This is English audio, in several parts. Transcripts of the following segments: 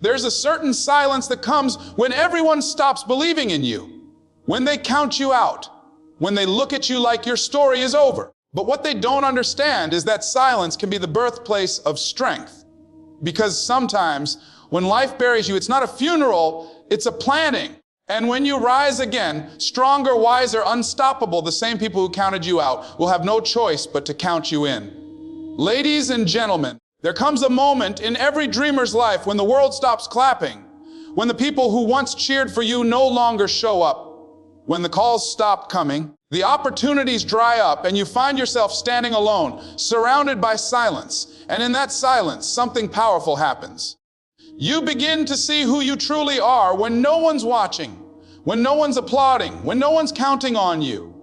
There's a certain silence that comes when everyone stops believing in you, when they count you out, when they look at you like your story is over. But what they don't understand is that silence can be the birthplace of strength. Because sometimes when life buries you, it's not a funeral, it's a planting. And when you rise again, stronger, wiser, unstoppable, the same people who counted you out will have no choice but to count you in. Ladies and gentlemen, there comes a moment in every dreamer's life when the world stops clapping, when the people who once cheered for you no longer show up, when the calls stop coming, the opportunities dry up, and you find yourself standing alone, surrounded by silence. And in that silence, something powerful happens. You begin to see who you truly are when no one's watching, when no one's applauding, when no one's counting on you.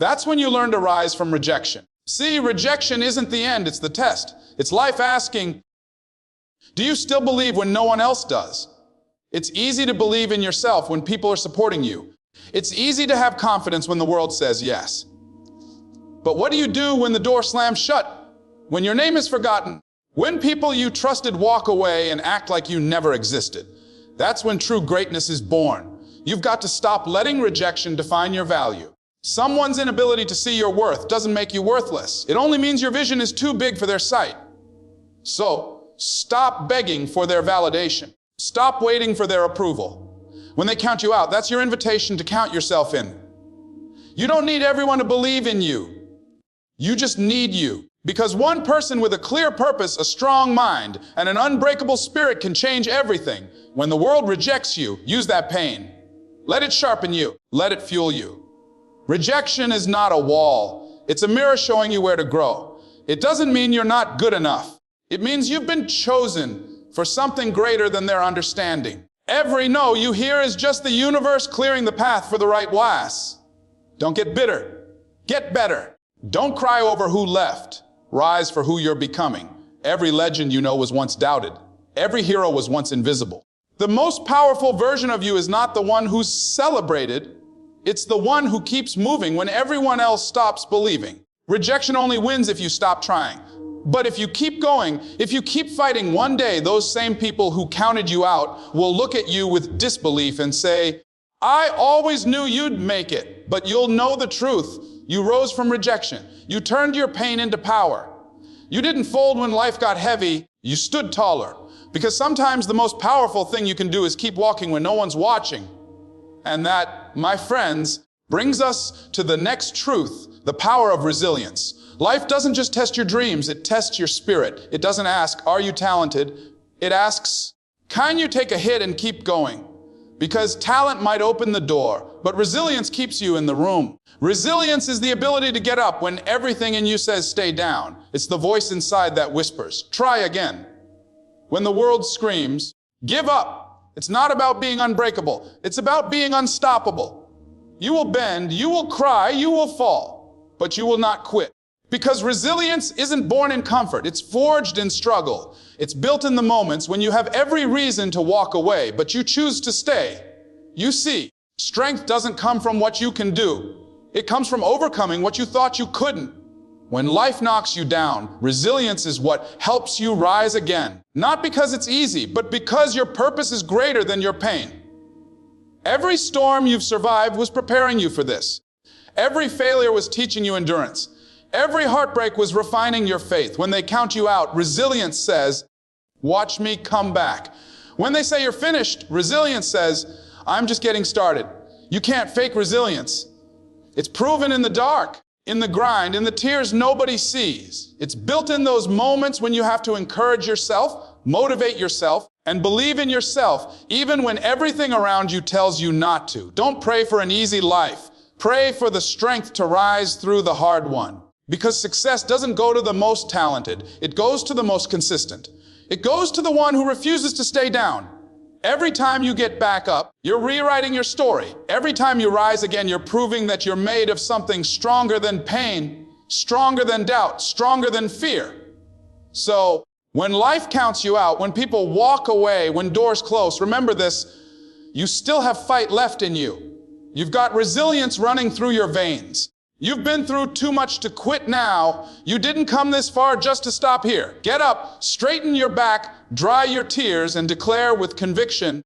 That's when you learn to rise from rejection. See, rejection isn't the end, it's the test. It's life asking, do you still believe when no one else does? It's easy to believe in yourself when people are supporting you. It's easy to have confidence when the world says yes. But what do you do when the door slams shut? When your name is forgotten? When people you trusted walk away and act like you never existed? That's when true greatness is born. You've got to stop letting rejection define your value. Someone's inability to see your worth doesn't make you worthless. It only means your vision is too big for their sight. So, stop begging for their validation. Stop waiting for their approval. When they count you out, that's your invitation to count yourself in. You don't need everyone to believe in you. You just need you. Because one person with a clear purpose, a strong mind, and an unbreakable spirit can change everything. When the world rejects you, use that pain. Let it sharpen you. Let it fuel you. Rejection is not a wall. It's a mirror showing you where to grow. It doesn't mean you're not good enough. It means you've been chosen for something greater than their understanding. Every no you hear is just the universe clearing the path for the right was. Don't get bitter. Get better. Don't cry over who left. Rise for who you're becoming. Every legend you know was once doubted. Every hero was once invisible. The most powerful version of you is not the one who's celebrated. It's the one who keeps moving when everyone else stops believing. Rejection only wins if you stop trying. But if you keep going, if you keep fighting, one day those same people who counted you out will look at you with disbelief and say, I always knew you'd make it, but you'll know the truth. You rose from rejection. You turned your pain into power. You didn't fold when life got heavy. You stood taller. Because sometimes the most powerful thing you can do is keep walking when no one's watching. And that, my friends, brings us to the next truth, the power of resilience. Life doesn't just test your dreams, it tests your spirit. It doesn't ask, are you talented? It asks, can you take a hit and keep going? Because talent might open the door, but resilience keeps you in the room. Resilience is the ability to get up when everything in you says stay down. It's the voice inside that whispers, try again. When the world screams, give up. It's not about being unbreakable. It's about being unstoppable. You will bend, you will cry, you will fall, but you will not quit. Because resilience isn't born in comfort, it's forged in struggle. It's built in the moments when you have every reason to walk away, but you choose to stay. You see, strength doesn't come from what you can do. It comes from overcoming what you thought you couldn't. When life knocks you down, resilience is what helps you rise again. Not because it's easy, but because your purpose is greater than your pain. Every storm you've survived was preparing you for this. Every failure was teaching you endurance. Every heartbreak was refining your faith. When they count you out, resilience says, watch me come back. When they say you're finished, resilience says, I'm just getting started. You can't fake resilience. It's proven in the dark, in the grind, in the tears nobody sees. It's built in those moments when you have to encourage yourself, motivate yourself, and believe in yourself, even when everything around you tells you not to. Don't pray for an easy life. Pray for the strength to rise through the hard one. Because success doesn't go to the most talented. It goes to the most consistent. It goes to the one who refuses to stay down. Every time you get back up, you're rewriting your story. Every time you rise again, you're proving that you're made of something stronger than pain, stronger than doubt, stronger than fear. So, when life counts you out, when people walk away, when doors close, remember this, you still have fight left in you. You've got resilience running through your veins. You've been through too much to quit now. You didn't come this far just to stop here. Get up, straighten your back, dry your tears, and declare with conviction,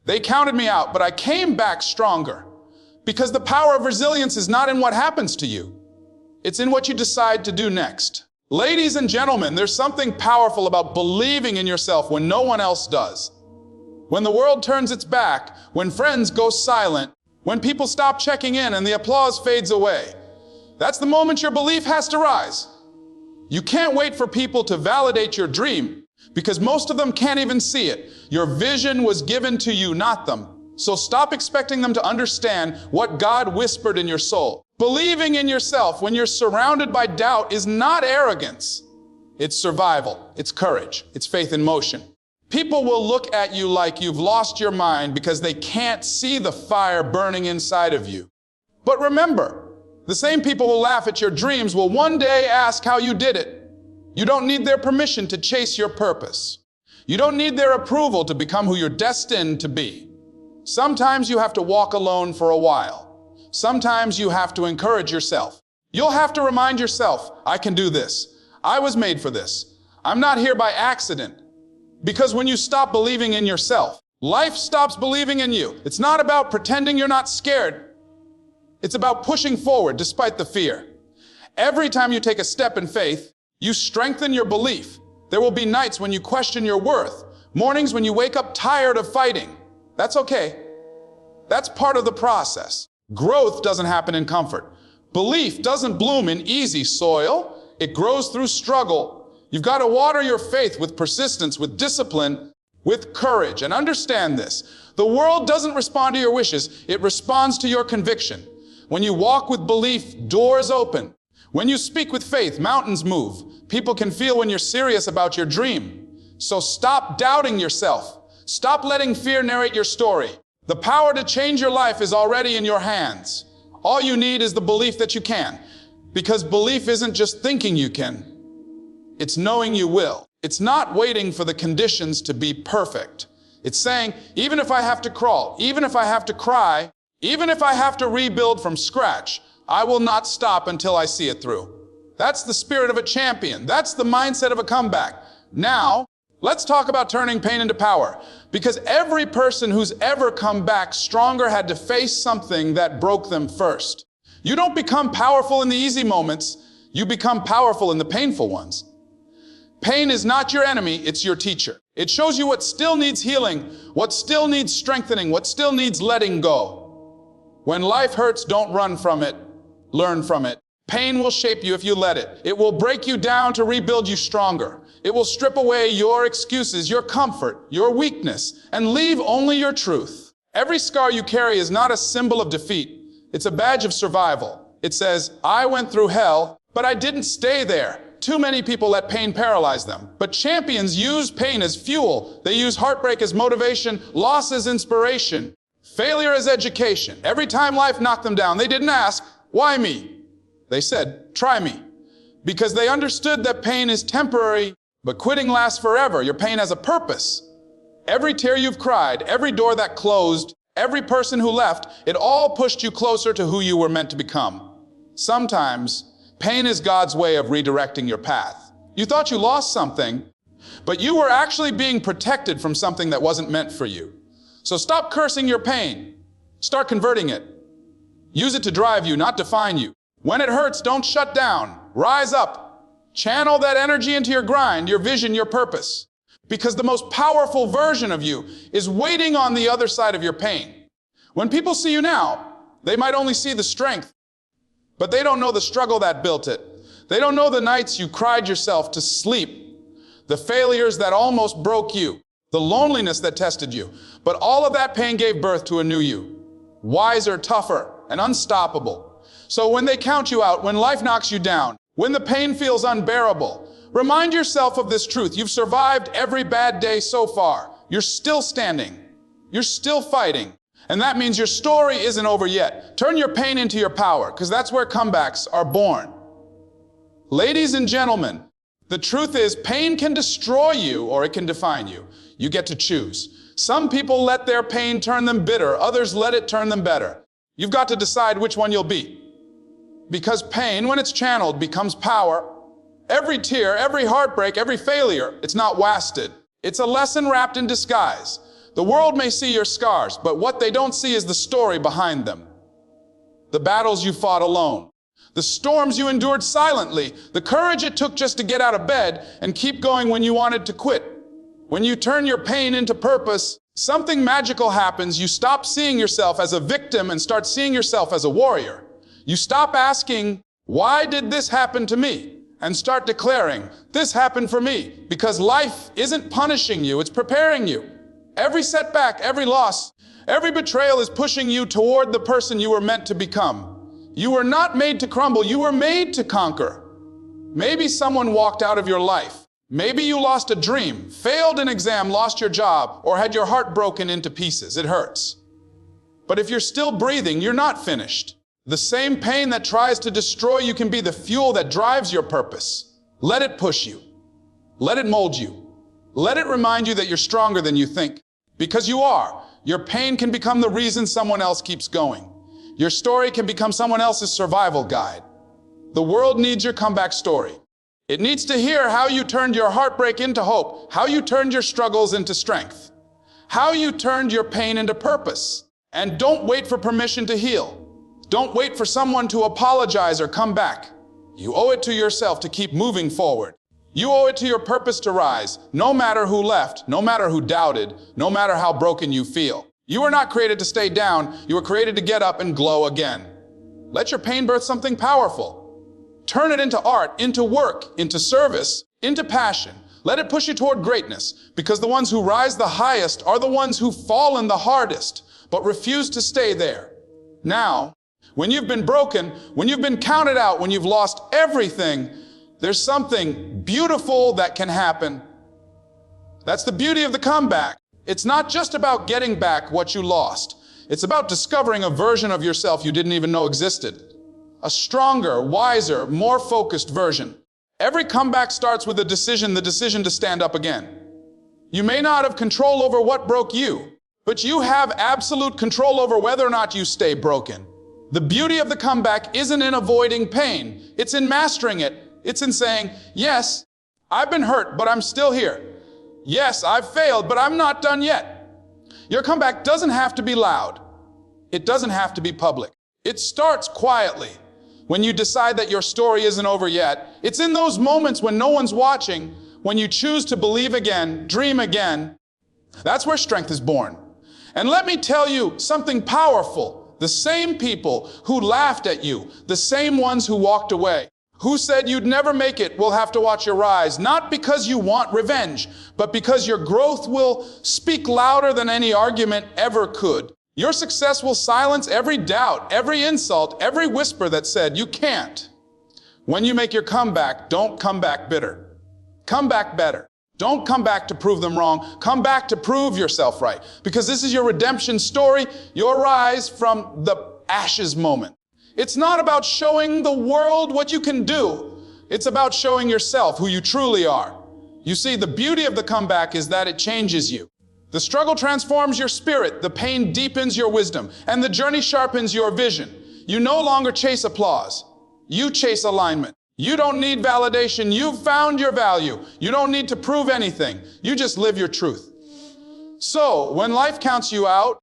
they counted me out, but I came back stronger. Because the power of resilience is not in what happens to you. It's in what you decide to do next. Ladies and gentlemen, there's something powerful about believing in yourself when no one else does. When the world turns its back, when friends go silent, when people stop checking in and the applause fades away, that's the moment your belief has to rise. You can't wait for people to validate your dream because most of them can't even see it. Your vision was given to you, not them. So stop expecting them to understand what God whispered in your soul. Believing in yourself when you're surrounded by doubt is not arrogance. It's survival, it's courage, it's faith in motion. People will look at you like you've lost your mind because they can't see the fire burning inside of you. But remember, the same people who laugh at your dreams will one day ask how you did it. You don't need their permission to chase your purpose. You don't need their approval to become who you're destined to be. Sometimes you have to walk alone for a while. Sometimes you have to encourage yourself. You'll have to remind yourself, I can do this. I was made for this. I'm not here by accident. Because when you stop believing in yourself, life stops believing in you. It's not about pretending you're not scared. It's about pushing forward despite the fear. Every time you take a step in faith, you strengthen your belief. There will be nights when you question your worth, mornings when you wake up tired of fighting. That's okay. That's part of the process. Growth doesn't happen in comfort. Belief doesn't bloom in easy soil. It grows through struggle. You've got to water your faith with persistence, with discipline, with courage. And understand this. The world doesn't respond to your wishes. It responds to your conviction. When you walk with belief, doors open. When you speak with faith, mountains move. People can feel when you're serious about your dream. So stop doubting yourself. Stop letting fear narrate your story. The power to change your life is already in your hands. All you need is the belief that you can. Because belief isn't just thinking you can. It's knowing you will. It's not waiting for the conditions to be perfect. It's saying, even if I have to crawl, even if I have to cry, even if I have to rebuild from scratch, I will not stop until I see it through. That's the spirit of a champion. That's the mindset of a comeback. Now, let's talk about turning pain into power. Because every person who's ever come back stronger had to face something that broke them first. You don't become powerful in the easy moments. You become powerful in the painful ones. Pain is not your enemy, it's your teacher. It shows you what still needs healing, what still needs strengthening, what still needs letting go. When life hurts, don't run from it. Learn from it. Pain will shape you if you let it. It will break you down to rebuild you stronger. It will strip away your excuses, your comfort, your weakness, and leave only your truth. Every scar you carry is not a symbol of defeat. It's a badge of survival. It says, I went through hell, but I didn't stay there. Too many people let pain paralyze them. But champions use pain as fuel. They use heartbreak as motivation, loss as inspiration, failure as education. Every time life knocked them down, they didn't ask, why me? They said, try me. Because they understood that pain is temporary, but quitting lasts forever. Your pain has a purpose. Every tear you've cried, every door that closed, every person who left, it all pushed you closer to who you were meant to become. Sometimes, pain is God's way of redirecting your path. You thought you lost something, but you were actually being protected from something that wasn't meant for you. So stop cursing your pain. Start converting it. Use it to drive you, not define you. When it hurts, don't shut down. Rise up. Channel that energy into your grind, your vision, your purpose. Because the most powerful version of you is waiting on the other side of your pain. When people see you now, they might only see the strength, but they don't know the struggle that built it. They don't know the nights you cried yourself to sleep, the failures that almost broke you, the loneliness that tested you. But all of that pain gave birth to a new you, wiser, tougher, and unstoppable. So when they count you out, when life knocks you down, when the pain feels unbearable, remind yourself of this truth. You've survived every bad day so far. You're still standing. You're still fighting. And that means your story isn't over yet. Turn your pain into your power, because that's where comebacks are born. Ladies and gentlemen, the truth is pain can destroy you or it can define you. You get to choose. Some people let their pain turn them bitter. Others let it turn them better. You've got to decide which one you'll be. Because pain, when it's channeled, becomes power. Every tear, every heartbreak, every failure, it's not wasted. It's a lesson wrapped in disguise. The world may see your scars, but what they don't see is the story behind them. The battles you fought alone, the storms you endured silently, the courage it took just to get out of bed and keep going when you wanted to quit. When you turn your pain into purpose, something magical happens. You stop seeing yourself as a victim and start seeing yourself as a warrior. You stop asking, why did this happen to me? And start declaring, this happened for me, because life isn't punishing you, it's preparing you. Every setback, every loss, every betrayal is pushing you toward the person you were meant to become. You were not made to crumble, you were made to conquer. Maybe someone walked out of your life. Maybe you lost a dream, failed an exam, lost your job, or had your heart broken into pieces. It hurts. But if you're still breathing, you're not finished. The same pain that tries to destroy you can be the fuel that drives your purpose. Let it push you. Let it mold you. Let it remind you that you're stronger than you think. Because you are. Your pain can become the reason someone else keeps going. Your story can become someone else's survival guide. The world needs your comeback story. It needs to hear how you turned your heartbreak into hope, how you turned your struggles into strength, how you turned your pain into purpose. And don't wait for permission to heal. Don't wait for someone to apologize or come back. You owe it to yourself to keep moving forward. You owe it to your purpose to rise, no matter who left, no matter who doubted, no matter how broken you feel. You were not created to stay down. You were created to get up and glow again. Let your pain birth something powerful. Turn it into art, into work, into service, into passion. Let it push you toward greatness, because the ones who rise the highest are the ones who've fallen the hardest, but refuse to stay there. Now, when you've been broken, when you've been counted out, when you've lost everything, there's something beautiful that can happen. That's the beauty of the comeback. It's not just about getting back what you lost. It's about discovering a version of yourself you didn't even know existed. A stronger, wiser, more focused version. Every comeback starts with a decision, the decision to stand up again. You may not have control over what broke you, but you have absolute control over whether or not you stay broken. The beauty of the comeback isn't in avoiding pain. It's in mastering it. It's in saying, yes, I've been hurt, but I'm still here. Yes, I've failed, but I'm not done yet. Your comeback doesn't have to be loud. It doesn't have to be public. It starts quietly. When you decide that your story isn't over yet, it's in those moments when no one's watching, when you choose to believe again, dream again. That's where strength is born. And let me tell you something powerful. The same people who laughed at you, the same ones who walked away, who said you'd never make it, will have to watch your rise, not because you want revenge, but because your growth will speak louder than any argument ever could. Your success will silence every doubt, every insult, every whisper that said you can't. When you make your comeback, don't come back bitter. Come back better. Don't come back to prove them wrong. Come back to prove yourself right. Because this is your redemption story, your rise from the ashes moment. It's not about showing the world what you can do. It's about showing yourself who you truly are. You see, the beauty of the comeback is that it changes you. The struggle transforms your spirit, the pain deepens your wisdom, and the journey sharpens your vision. You no longer chase applause. You chase alignment. You don't need validation. You've found your value. You don't need to prove anything. You just live your truth. So, when life counts you out,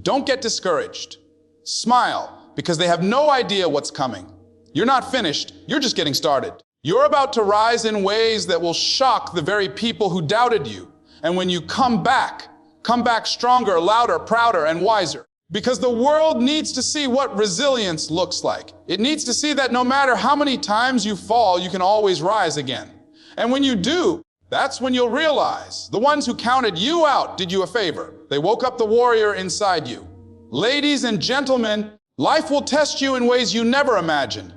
don't get discouraged. Smile, because they have no idea what's coming. You're not finished. You're just getting started. You're about to rise in ways that will shock the very people who doubted you. And when you come back stronger, louder, prouder, and wiser. Because the world needs to see what resilience looks like. It needs to see that no matter how many times you fall, you can always rise again. And when you do, that's when you'll realize the ones who counted you out did you a favor. They woke up the warrior inside you. Ladies and gentlemen, life will test you in ways you never imagined.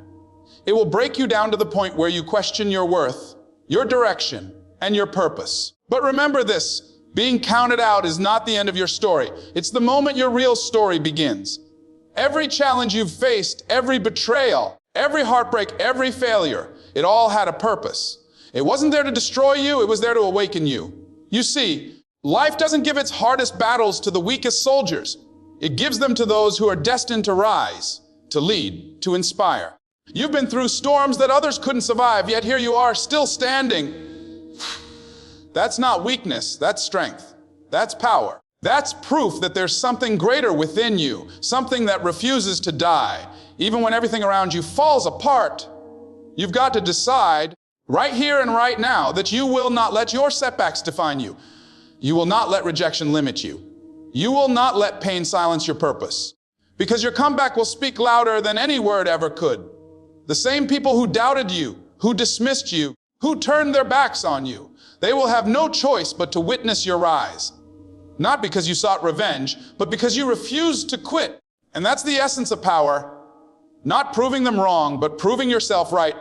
It will break you down to the point where you question your worth, your direction, and your purpose. But remember this. Being counted out is not the end of your story. It's the moment your real story begins. Every challenge you've faced, every betrayal, every heartbreak, every failure, it all had a purpose. It wasn't there to destroy you, it was there to awaken you. You see, life doesn't give its hardest battles to the weakest soldiers. It gives them to those who are destined to rise, to lead, to inspire. You've been through storms that others couldn't survive, yet here you are still standing. That's not weakness, that's strength. That's power. That's proof that there's something greater within you, something that refuses to die. Even when everything around you falls apart, you've got to decide right here and right now that you will not let your setbacks define you. You will not let rejection limit you. You will not let pain silence your purpose. Because your comeback will speak louder than any word ever could. The same people who doubted you, who dismissed you, who turned their backs on you, they will have no choice but to witness your rise. Not because you sought revenge, but because you refused to quit. And that's the essence of power. Not proving them wrong, but proving yourself right.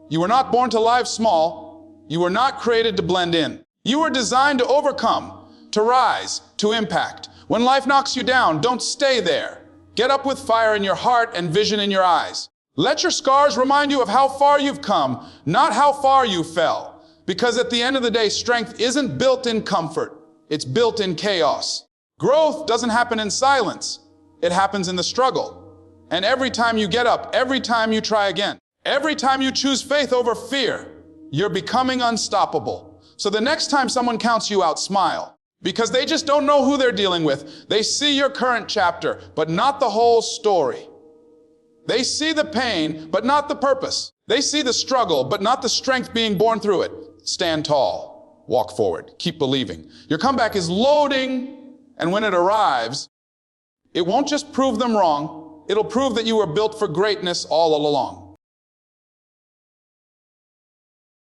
You were not born to live small. You were not created to blend in. You were designed to overcome, to rise, to impact. When life knocks you down, don't stay there. Get up with fire in your heart and vision in your eyes. Let your scars remind you of how far you've come, not how far you fell. Because at the end of the day, strength isn't built in comfort. It's built in chaos. Growth doesn't happen in silence. It happens in the struggle. And every time you get up, every time you try again, every time you choose faith over fear, you're becoming unstoppable. So the next time someone counts you out, smile. Because they just don't know who they're dealing with. They see your current chapter, but not the whole story. They see the pain, but not the purpose. They see the struggle, but not the strength being born through it. Stand tall. Walk forward. Keep believing. Your comeback is loading, and when it arrives, it won't just prove them wrong. It'll prove that you were built for greatness all along.